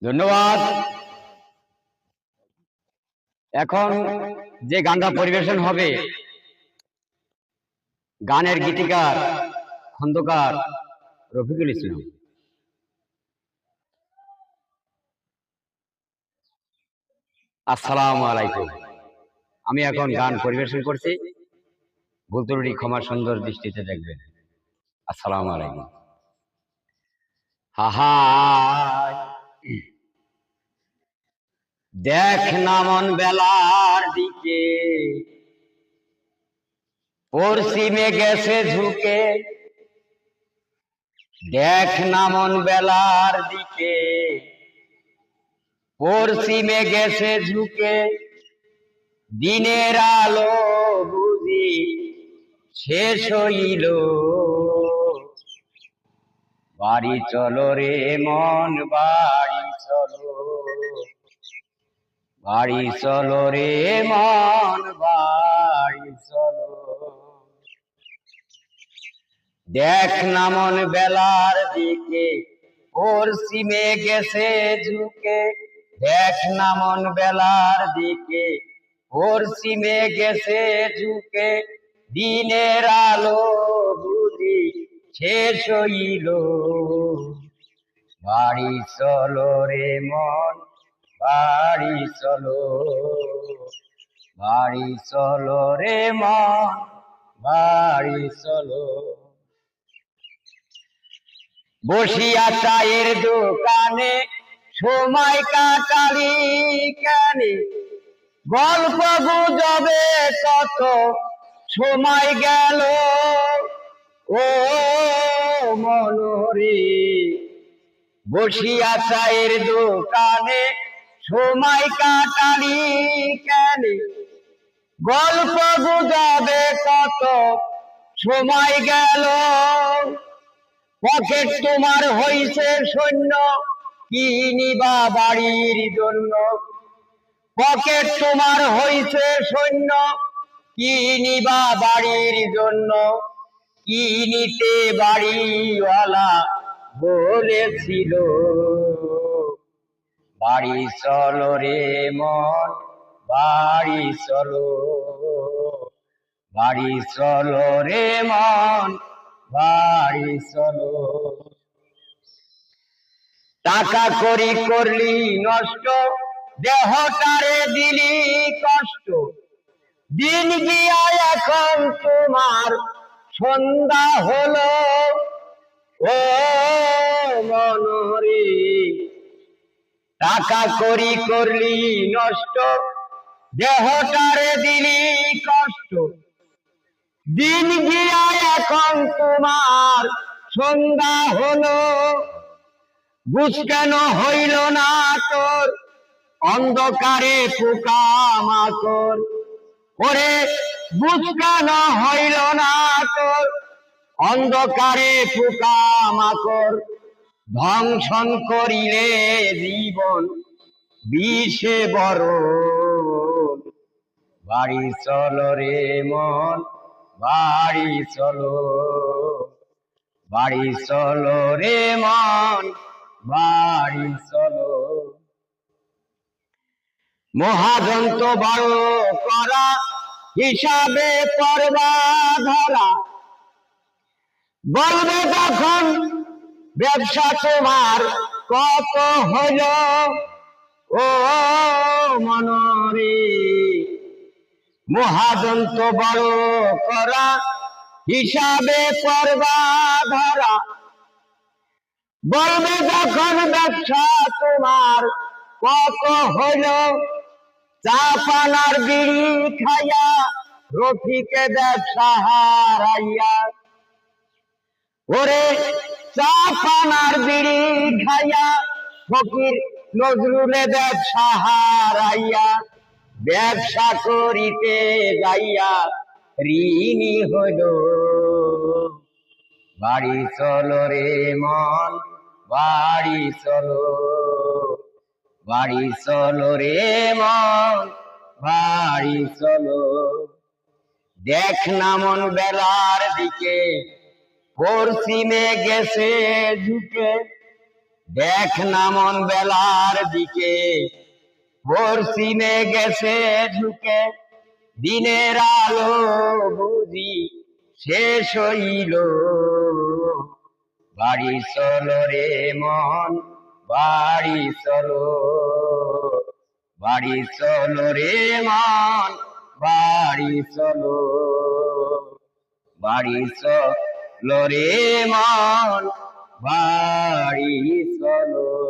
ধন্যবাদ। এখন যে গানটা পরিবেশন হবে, গানের গীতিকার খন্দকার রফিকুল ইসলাম। আসসালামু আলাইকুম। আমি এখন গান পরিবেশন করছি, ভুল ত্রুটি ক্ষমা সুন্দর দৃষ্টিতে দেখবেন। আসসালামু আলাইকুম। হাহা, দেখ না মন বেলার দিকে, পশ্চিমে গেছে ঝুঁকে। দেখ না মন বেলার দিকে, পশ্চিমে গেছে ঝুঁকে। দিনের আলো বুঝি শেষ হইল, বাড়ি চলো রে মন বাড়ি চলো, বাড়ি চলো রে মন বাড়ি চলো। দেখ না মন বেলার দিকে, পশ্চিমে গেছে ঝুঁকে। দেখ না মন বেলার দিকে, পশ্চিমে গেছে ঝুঁকে। দিনের আলো বুঝি শেষ হইল, বাড়ি চলো রে মন বাড়ি চলো, বাড়ি চলো রে মন বাড়ি চলো। বসিয়া চায়ের দোকানে সময় কাটালি কেনে, গল্প গুজবে কত সময় গেল। ও মনোরে, বসিয়া চায়ের দোকানে সময় কাটালি কেনে, গল্প গুজবে কত সময় গেল। পকেট তোমার হইছে সৈন্য, কি নিবা বাড়ির জন্য। পকেট তোমার হইছে সৈন্য, কি নিবা বাড়ির জন্য। কি নিতে বাড়িওয়ালা বলেছিল, বাড়ি চলো রে মন বাড়ি চলো, বাড়ি চলো রে মন বাড়ি চলো। টাকা করি করলি নষ্ট, দেহটারে দিলি কষ্ট। দিন গিয়া এখন তোমার সন্ধ্যা হলো, ও মনোরে। টাকা করি করলি নষ্ট, দেহটারে দিলি কষ্ট। দিন গিয়া এখন তোমার সন্ধ্যা হলো, বুঝ কেন হইল না তোর অন্ধকারে পোকা মাকড়। ওরে বুঝ কেন হইল না তোর অন্ধকারে পোকা মাকড়। ধ্বংসন করিলে জীবন বিষে বরণ, বাড়ি চলো রে মন বাড়ি চলো, বাড়ি চলো রে মন বাড়ি চলো। মহাজন তো বড় করা হিসাবে পড়বা ধরা, বলবে তখন ব্যবসা তোমার কত হইল। ও মনোরে, মহাজন তো বড় করা হিসাবে পড়বা ধরা, বলবে যখন ব্যবসা তোমার কত হইল। চা পানার বিড়ি খাইয়া রফিকে ব্যবসা হারাইয়া। ওরে চা পানার বিড়ি খাইয়া ফকির নজরুলে ব্যবসা হারাইয়া। ব্যবসা করিতে যাইয়া ঋণী হইল, বাড়ি চলো রে মন বাড়ি চলো, বাড়ি চলো রে মন বাড়ি চলো। দেখ না মন বেলার দিকে, পশ্চিমে গেছে ঝুঁকে। দেখ না মন বেলার দিকে পশ্চিমে গেছে ঝুঁকে, দিনের আলো বুঝি শেষ হইল। বাড়ি চলো রে মন, বাড়ি চলো, বাড়ি চলো রে মন, বাড়ি চলো, বাড়ি চলো রে মন, বাড়ি চলো।